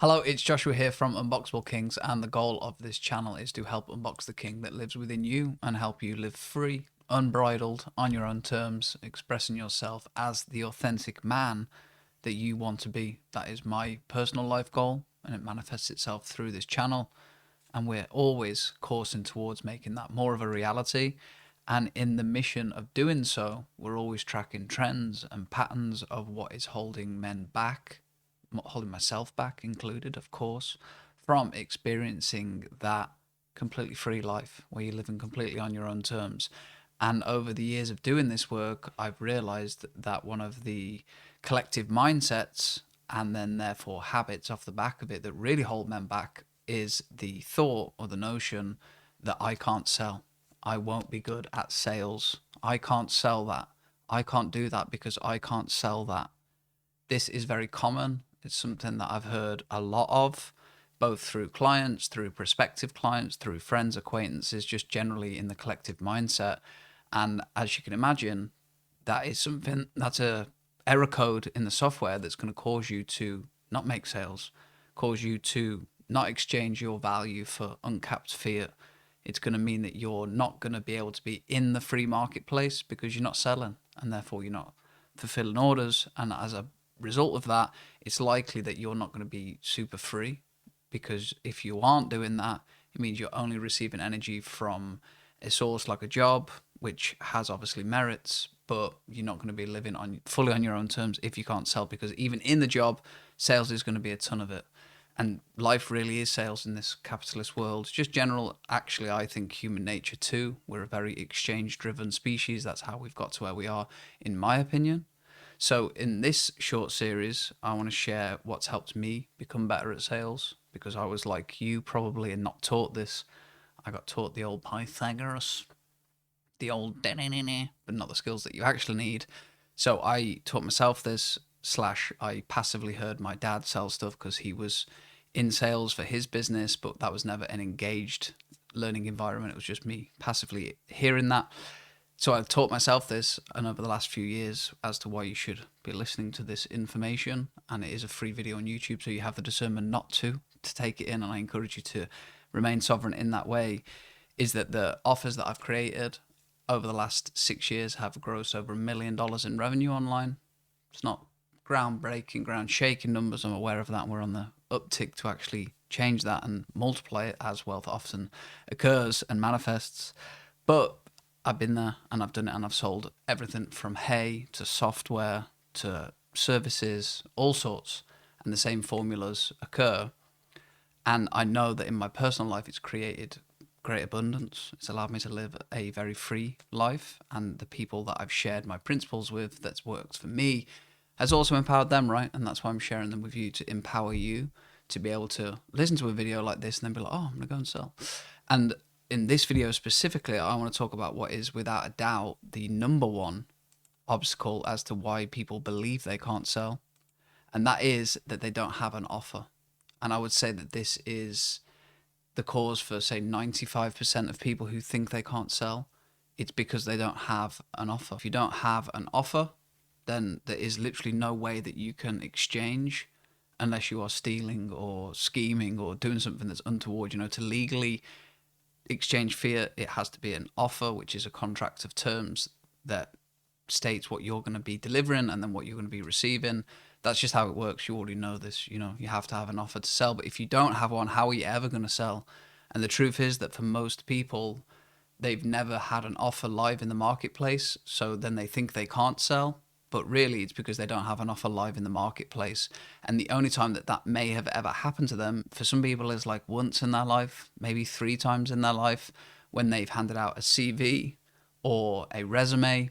Hello, it's Joshua here from Unboxable Kings, and the goal of this channel is to help unbox the king that lives within you and help you live free, unbridled, on your own terms, expressing yourself as the authentic man that you want to be. That is my personal life goal, and it manifests itself through this channel. And we're always coursing towards making that more of a reality. And in the mission of doing so, we're always tracking trends and patterns of what is holding men back, holding myself back included, of course, from experiencing that completely free life where you're living completely on your own terms. And over the years of doing this work, I've realized that one of the collective mindsets and then therefore habits off the back of it that really hold men back is the thought or the notion that I can't sell. I won't be good at sales. I can't sell that. I can't do that because I can't sell that. This is very common. It's something that I've heard a lot of, both through clients, through prospective clients, through friends, acquaintances, just generally in the collective mindset. And as you can imagine, that is something that's a error code in the software that's going to cause you to not make sales, cause you to not exchange your value for uncapped fiat. It's going to mean that you're not going to be able to be in the free marketplace because you're not selling, and therefore you're not fulfilling orders. And as a result of that, it's likely that you're not going to be super free, because if you aren't doing that, it means you're only receiving energy from a source like a job, which has obviously merits, but you're not going to be living on fully on your own terms if you can't sell, because even in the job, sales is going to be a ton of it. And life really is sales in this capitalist world. Just general, actually, I think human nature too. We're a very exchange driven species. That's how we've got to where we are, in my opinion. So in this short series, I want to share what's helped me become better at sales, because I was like you probably and not taught this. I got taught the old Pythagoras, the old but not the skills that you actually need. So I taught myself this, slash I passively heard my dad sell stuff because he was in sales for his business, but that was never an engaged learning environment. It was just me passively hearing that. So I've taught myself this, and over the last few years, as to why you should be listening to this information. And it is a free video on YouTube, so you have the discernment not to take it in, and I encourage you to remain sovereign in that way. Is that the offers that I've created over the last 6 years have grossed over $1 million in revenue online. It's not groundbreaking, ground shaking numbers. I'm aware of that. We're on the uptick to actually change that and multiply it, as wealth often occurs and manifests. But I've been there and I've done it, and I've sold everything from hay to software to services, all sorts, and the same formulas occur. And I know that in my personal life, it's created great abundance. It's allowed me to live a very free life, and the people that I've shared my principles with, that's worked for me, has also empowered them, right? And that's why I'm sharing them with you, to empower you to be able to listen to a video like this and then be like, oh, I'm going to go and sell. And in this video specifically, I want to talk about what is without a doubt the number one obstacle as to why people believe they can't sell. And that is that they don't have an offer. And I would say that this is the cause for, say, 95% of people who think they can't sell. It's because they don't have an offer. If you don't have an offer, then there is literally no way that you can exchange, unless you are stealing or scheming or doing something that's untoward. To legally exchange fiat, it has to be an offer, which is a contract of terms that states what you're going to be delivering and then what you're going to be receiving. That's just how it works. You already know this. You have to have an offer to sell. But if you don't have one, how are you ever going to sell? And the truth is that for most people, they've never had an offer live in the marketplace. So then they think they can't sell. But really, it's because they don't have an offer live in the marketplace. And the only time that that may have ever happened to them, for some people, is like once in their life, maybe 3 times in their life, when they've handed out a CV or a resume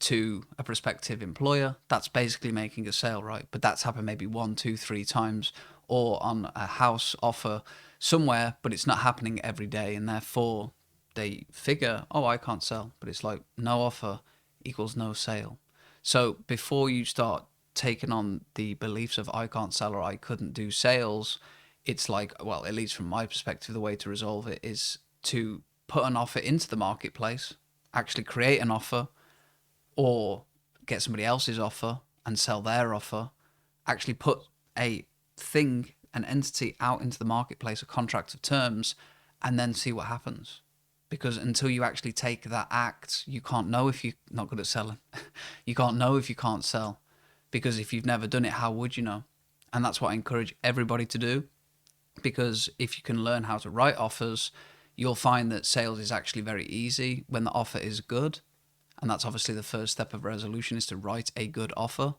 to a prospective employer. That's basically making a sale, right? But that's happened maybe 1, 2, 3 times, or on a house offer somewhere, but it's not happening every day. And therefore, they figure, oh, I can't sell. But it's like no offer equals no sale. So before you start taking on the beliefs of I can't sell or I couldn't do sales, it's like, well, at least from my perspective, the way to resolve it is to put an offer into the marketplace, actually create an offer, or get somebody else's offer and sell their offer. Actually put a thing an entity out into the marketplace, a contract of terms, and then see what happens. Because until you actually take that act, you can't know if you're not good at selling. You can't know if you can't sell. Because if you've never done it, how would you know? And that's what I encourage everybody to do. Because if you can learn how to write offers, you'll find that sales is actually very easy when the offer is good. And that's obviously the first step of resolution, is to write a good offer.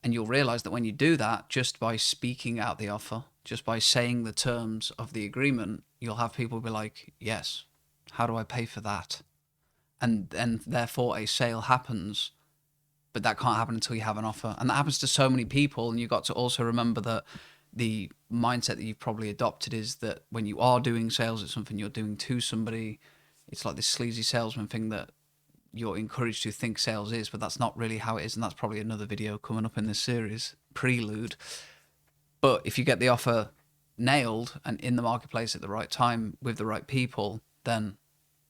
And you'll realize that when you do that, just by speaking out the offer, just by saying the terms of the agreement, you'll have people be like, yes, how do I pay for that? And then therefore a sale happens, but that can't happen until you have an offer. And that happens to so many people. And you've got to also remember that the mindset that you've probably adopted is that when you are doing sales, it's something you're doing to somebody. It's like this sleazy salesman thing that you're encouraged to think sales is, but that's not really how it is. And that's probably another video coming up in this series, prelude. But if you get the offer nailed and in the marketplace at the right time with the right people, then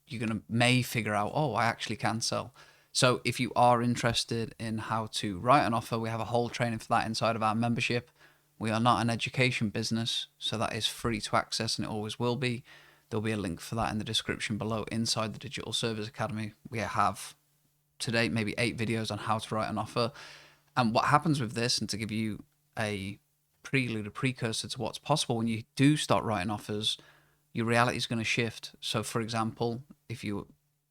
you're going to may figure out, oh, I actually can sell. So if you are interested in how to write an offer, we have a whole training for that inside of our membership. We are not an education business, so that is free to access and it always will be. There'll be a link for that in the description below inside the Digital Service Academy. We have to date maybe 8 videos on how to write an offer. And what happens with this, and to give you a prelude, a precursor to what's possible when you do start writing offers, your reality is going to shift. So for example, if you're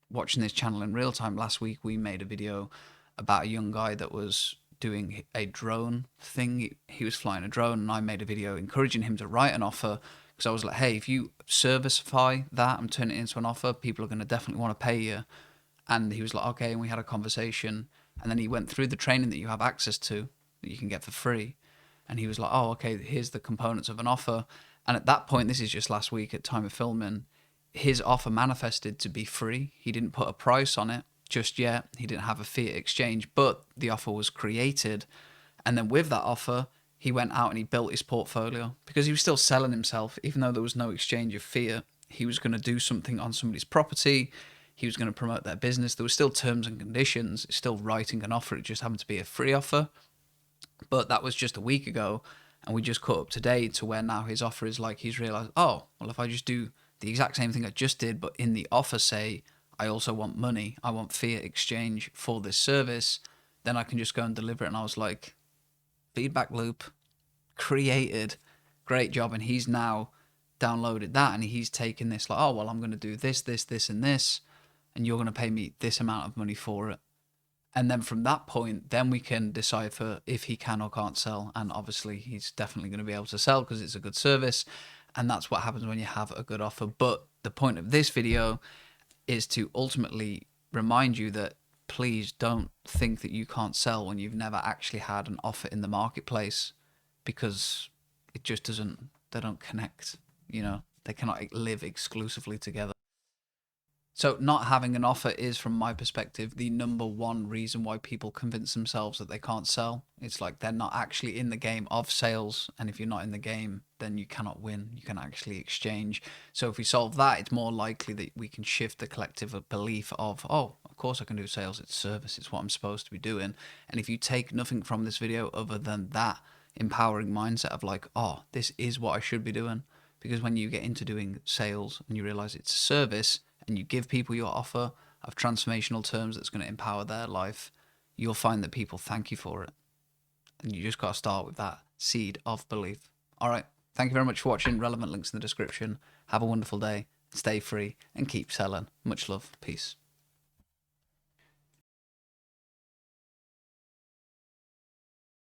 watching this channel in real time, last week we made a video about a young guy that was doing a drone thing. He was flying a drone, and I made a video encouraging him to write an offer, because I was like, hey, if you servicify that and turn it into an offer, people are going to definitely want to pay you. And he was like, okay, and we had a conversation, and then he went through the training that you have access to that you can get for free, and he was like, oh, okay, here's the components of an offer. And at that point, this is just last week at time of filming, his offer manifested to be free. He didn't put a price on it just yet. He didn't have a fiat exchange, but the offer was created. And then with that offer, he went out and he built his portfolio, because he was still selling himself. Even though there was no exchange of fiat, he was going to do something on somebody's property. He was going to promote their business. There were still terms and conditions. It's still writing an offer. It just happened to be a free offer. But that was just a week ago. And we just caught up today to where now his offer is like, he's realized, oh, well, if I just do the exact same thing I just did, but in the offer say, I also want money, I want fiat exchange for this service, then I can just go and deliver it. And I was like, feedback loop created, great job. And he's now downloaded that, and he's taken this like, oh, well, I'm going to do this, this, this, and this, and you're going to pay me this amount of money for it. And then from that point, then we can decipher if he can or can't sell. And obviously he's definitely going to be able to sell because it's a good service. And that's what happens when you have a good offer. But the point of this video is to ultimately remind you that please don't think that you can't sell when you've never actually had an offer in the marketplace, because it just doesn't, they don't connect, you know, they cannot live exclusively together. So not having an offer is, from my perspective, the number one reason why people convince themselves that they can't sell. It's like they're not actually in the game of sales. And if you're not in the game, then you cannot win. You can actually exchange. So if we solve that, it's more likely that we can shift the collective belief of, oh, of course I can do sales. It's service. It's what I'm supposed to be doing. And if you take nothing from this video other than that empowering mindset of like, oh, this is what I should be doing. Because when you get into doing sales and you realize it's a service, and you give people your offer of transformational terms that's going to empower their life, you'll find that people thank you for it. And you just got to start with that seed of belief. All right. Thank you very much for watching. Relevant links in the description. Have a wonderful day. Stay free and keep selling. Much love. Peace.